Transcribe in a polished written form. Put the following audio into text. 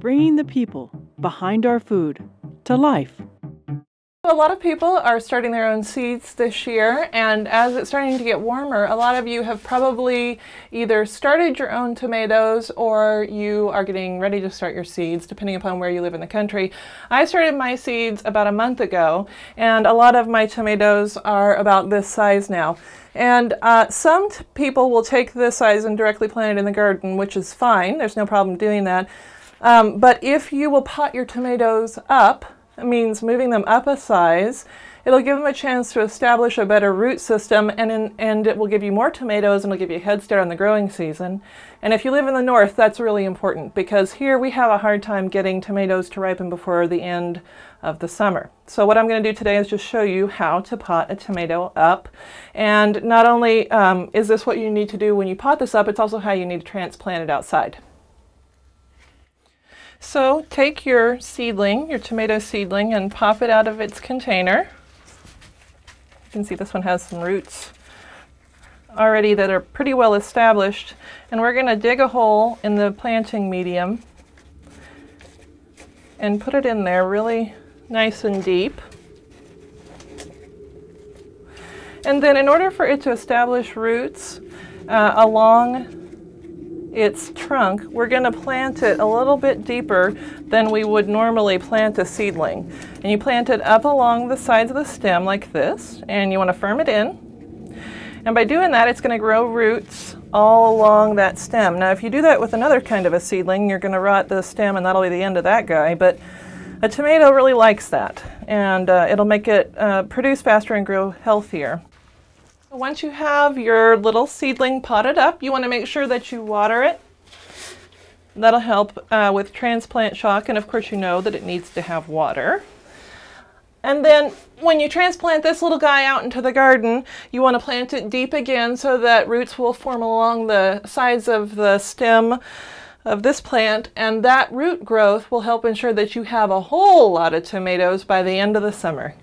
bringing the people behind our food to life. A lot of people are starting their own seeds this year, and as it's starting to get warmer, a lot of you have probably either started your own tomatoes or you are getting ready to start your seeds, depending upon where you live in the country. I started my seeds about a month ago, and a lot of my tomatoes are about this size now. And some people will take this size and directly plant it in the garden, which is fine. There's no problem doing that. But if you will pot your tomatoes up, it means moving them up a size. It'll give them a chance to establish a better root system, and it will give you more tomatoes and it'll give you a head start on the growing season. And if you live in the north, that's really important because here we have a hard time getting tomatoes to ripen before the end of the summer. So what I'm going to do today is just show you how to pot a tomato up. And not only is this what you need to do when you pot this up, it's also how you need to transplant it outside. So take your seedling, your tomato seedling, and pop it out of its container. You can see this one has some roots already that are pretty well established. And we're going to dig a hole in the planting medium and put it in there really nice and deep. And then in order for it to establish roots along its trunk, we're going to plant it a little bit deeper than we would normally plant a seedling. And you plant it up along the sides of the stem like this, and you want to firm it in. And by doing that, it's going to grow roots all along that stem. Now, if you do that with another kind of a seedling, you're going to rot the stem, and that'll be the end of that guy. But a tomato really likes that, and it'll make it produce faster and grow healthier. Once you have your little seedling potted up, you want to make sure that you water it. That'll help with transplant shock, and of course you know that it needs to have water. And then when you transplant this little guy out into the garden, you want to plant it deep again so that roots will form along the sides of the stem of this plant, and that root growth will help ensure that you have a whole lot of tomatoes by the end of the summer.